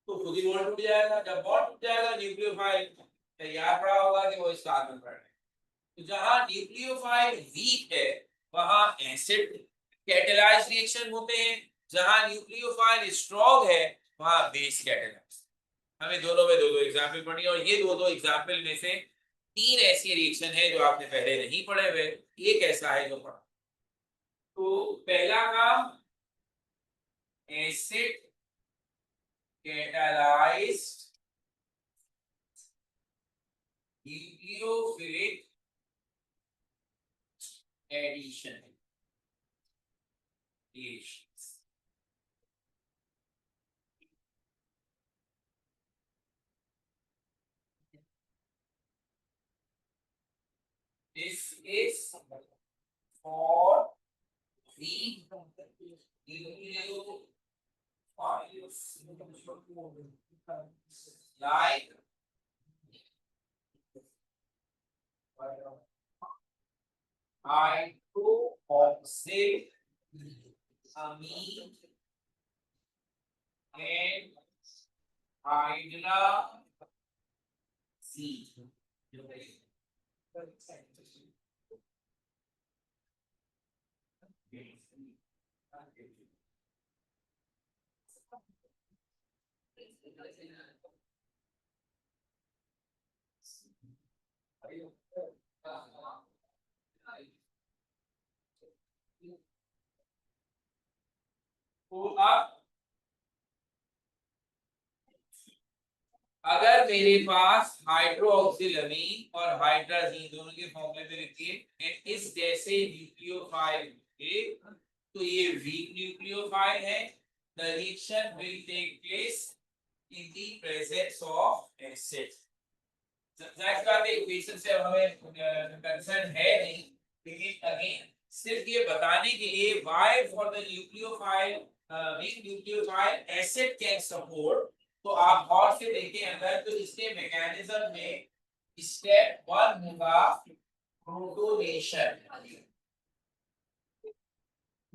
तो खुद ही बॉन्ड टूट जाएगा। जब बॉन्ड टूट जाएगा न्यूक्लियोफाइल तैयार पड़ा होगा कि वो इस कार्बन पर अटैक। तो जहां न्यूक्लियोफाइल वीक है वहां एसिड कैटलाइज्ड रिएक्शन होते हैं, जहां न्यूक्लियोफाइल स्ट्रॉन्ग है वहां बेस कैटलाइज्ड। हमें दोनों में दो दो एग्जाम्पल पढ़ी और ये दो दो एग्जाम्पल में से तीन ऐसी रिएक्शन है जो आपने पहले नहीं पढ़े हुए, एक ऐसा है जो पढ़ा। तो पहला काम acid catalysed nucleophilic addition reactions. This is for the nucleophiles like hydroxyl amine and hydrazine. तो अब अगर मेरे पास हाइड्रोक्सिल अमीन और हाइड्राजीन दोनों के फॉर्मूले में लिखिए इस जैसे न्यूक्लियोफाइल है तो ये वीक न्यूक्लियोफाइल है। The reaction will take place in the presence of acid. जाहिर बात है इक्वेशन से हमें कंसर्न है नहीं, लेकिन अगेन सिर्फ ये बताने के लिए why for the nucleophile weak nucleophile acid can support. तो आप गौर से देखें अंदर तो इसके मैकेनिज्म में स्टेप 1 होगा प्रोटोनेशन।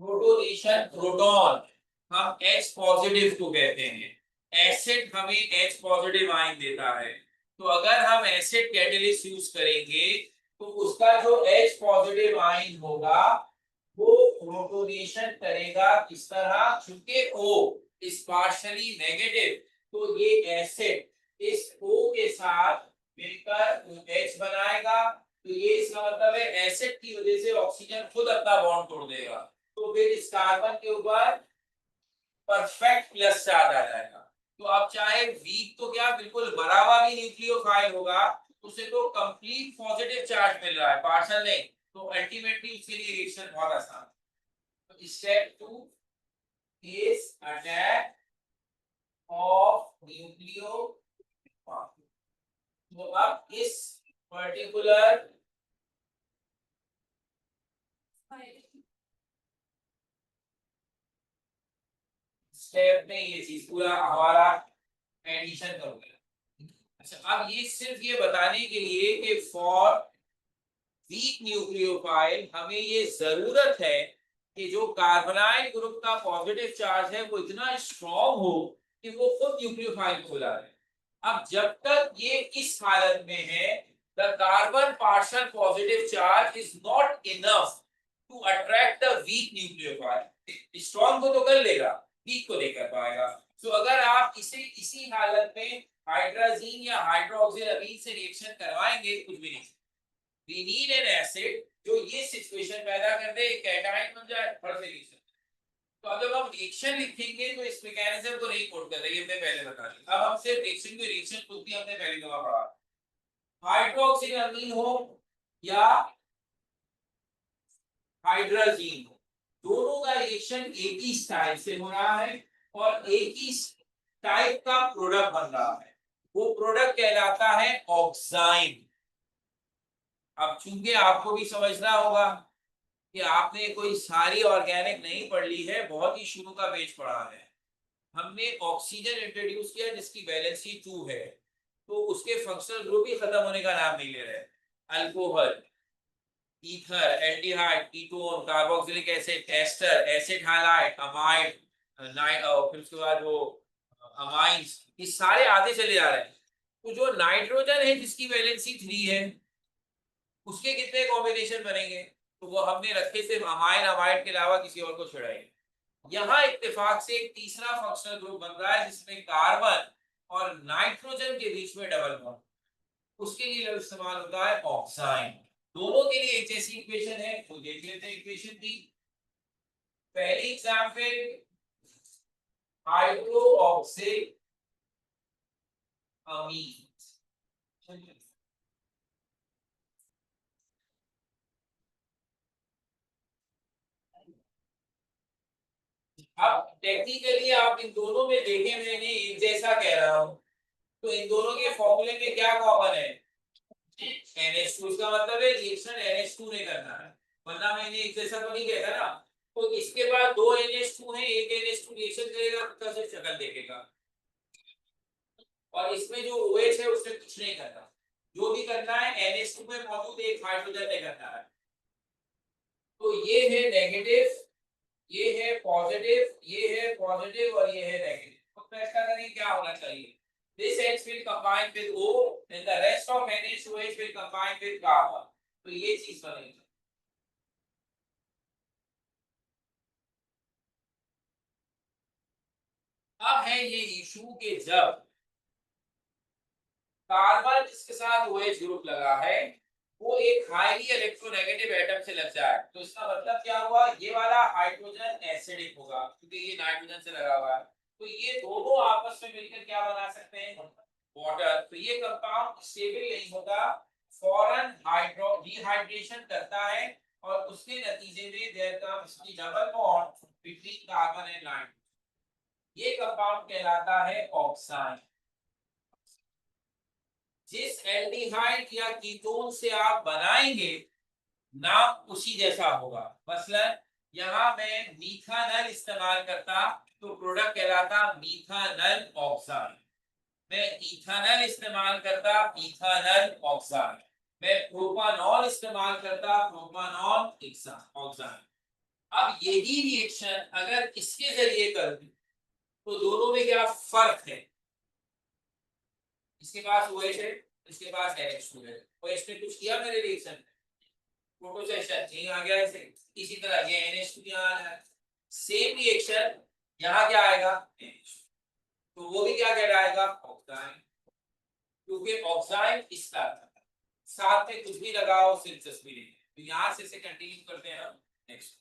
प्रोटोनेशन प्रोटॉन हम H पॉजिटिव को कहते हैं, एसिड हमें H पॉजिटिव आयन देता है। तो अगर हम एसिड कैटलिस्ट यूज करेंगे तो उसका जो H पॉजिटिव आयन होगा वो प्रोटोनेशन करेगा किस तरह, चूंकि O इज पार्शियली नेगेटिव तो ये एसिड इस O के साथ मिलकर H बनाएगा। तो ये इसका मतलब है एसिड की वजह से ऑक्सीजन खुद अपना बॉन्ड तोड़ देगा, तो फिर इस कार्बन के ऊपर परफेक्ट प्लस चार्ज आ जाएगा। तो आप चाहे वीक तो क्या बिल्कुल भरा हुआ भी न्यूक्लियोफाइल होगा उसे तो कंप्लीट पॉजिटिव चार्ज मिल रहा है, पार्शियल नहीं, तो अल्टीमेटली उसके लिए रिएक्शन बहुत आसान। तो step 2 is attack of nucleophile. तो अब इस पर्टिकुलर स्टेप में ये चीज पूरा हमारा एडिशन करोगे। अच्छा अब ये सिर्फ ये बताने के लिए कि फॉर वीक न्यूक्लियोफाइल हमें ये जरूरत है कि जो कार्बोनाइल ग्रुप का पॉजिटिव चार्ज है वो इतना स्ट्रॉन्ग हो कि वो खुद न्यूक्लियोफाइल को ला ले। अब जब तक ये इस हालत में है the carbon partial positive charge is not enough to attract the weak nucleophile. Strong को तो कर लेगा, वीक को नहीं कर पाएगा। तो अगर आप इसे इसी हालत में हाइड्राजीन या हाइड्रोक्सिल अमीन से रिएक्शन करवाएंगे कुछ भी नहीं, वी नीड एन एसिड जो ये सिचुएशन पैदा कर दे, कैटायन बन जाए, फट से रिएक्शन। तो अब जब हम रिएक्शन लिखेंगे तो इस मैकेनिज्म को नहीं कोट कर रहे, ये हमने पहले बता दिया। अब हम सिर्फ रिएक्शन की रिएक्शन खुद की हमने पहली दफा पढ़ा। हाइड्रोक्सिल अमीन हो या हाइड्रोजीन हो, दोनों का रिएक्शन एक ही स्टाइल से हो रहा है और एक ही टाइप का प्रोडक्ट बन रहा है, वो प्रोडक्ट कहलाता है ऑक्साइन। अब चूंकि आपको भी समझना होगा कि आपने कोई सारी ऑर्गेनिक नहीं पढ़ ली है, बहुत ही शुरू का पेज पढ़ा है। हमने ऑक्सीजन इंट्रोड्यूस किया जिसकी वैलेंसी 2 है, तो उसके फंक्शनल ग्रुप ही खत्म होने का नाम नहीं ले रहे। Alcohol, ether, aldehyde, ketone, carboxylic acid, ester, acid halide, amide, फिर उसके बाद वो अमाइंस, ये सारे आते चले जा रहे हैं। तो जो नाइट्रोजन है जिसकी वैलेंसी 3 है, उसके कितने कॉम्बिनेशन बनेंगे, तो वो हमने रखे सिर्फ अमाइन अमाइड के अलावा किसी और को छुड़ाएंगे। यहाँ इत्तेफाक से एक तीसरा फंक्शनल ग्रुप बन रहा है जिसमें कार्बन और नाइट्रोजन के बीच में डबल बॉन्ड, उसके लिए इस्तेमाल होता है ऑक्साइन। दोनों के लिए एक जैसी इक्वेशन है, तो देख लेते हैं इक्वेशन दी। पहली एग्जांपल, हाइड्रोक्सिल अमीन। अब टेक्निकली आप इन दोनों में देखें, मैंने एक जैसा कह रहा हूं, तो इन दोनों के फॉर्मूले में क्या कॉमन है, NH2। इसका मतलब है रिएक्शन NH2 ने करना है, वरना मैंने एक जैसा तो नहीं कहता ना। तो इसके बाद दो NH2 है, एक NH2 रिएक्शन करेगा तो सिर्फ शक्ल देखेगा, और इसमें जो OH है उसने कुछ नहीं करना, जो भी करना है NH2 में मौजूद एक हाइड्रोजन ने करना है। तो ये है नेगेटिव, ये है पॉजिटिव, ये है पॉजिटिव और ये है नेगेटिव। तो प्रश्न करेंगे क्या होना चाहिए, this H will combine with O and the rest of NH2H will combine with carbon, तो ये चीज बनेगी। अब है ये इशू के जब कार्बन जिसके साथ OH ग्रुप लगा है वो एक हाईली इलेक्ट्रोनेगेटिव एटम से लग जाए, तो इसका मतलब क्या हुआ, ये वाला हाइड्रोजन एसिडिक होगा क्योंकि ये नाइट्रोजन से लगा हुआ है। तो ये दोनों आपस में मिलकर क्या बना सकते हैं, वाटर। तो ये कंपाउंड स्टेबल नहीं होगा, फौरन हाइड्रो डिहाइड्रेशन करता है और उसके नतीजे में there comes the double bond between carbon and nitrogen. ये कंपाउंड कहलाता है ऑक्साइन। जिस एल्डिहाइड या कीटोन से आप बनाएंगे नाम उसी जैसा होगा। मसलन यहां मैं मीथानल इस्तेमाल करता तो प्रोडक्ट कहलाता मीथानल ऑक्साइड। मैं इथानल इस्तेमाल करता इथानल ऑक्साइड। मैं प्रोपानॉल इस्तेमाल करता प्रोपानॉल ऑक्साइड। अब यही रिएक्शन अगर इसके जरिए कर दूं तो दोनों में क्या फर्क है, इसके पास OH है, इसके पास NH2 है, OH ने कुछ किया मेरे रिएक्शन में, फोटो सेशन यहीं आ गया ऐसे। इसी तरह ये NH2 यहाँ आ है, सेम रिएक्शन यहाँ क्या आएगा NH2, तो वो भी क्या कहलाएगा ऑक्साइन, क्योंकि ऑक्साइन इस तरह साथ में कुछ भी लगाओ सिर्फ दिलचस्पी नहीं। तो यहाँ से कंटिन्यू करते हैं हम नेक्स्ट।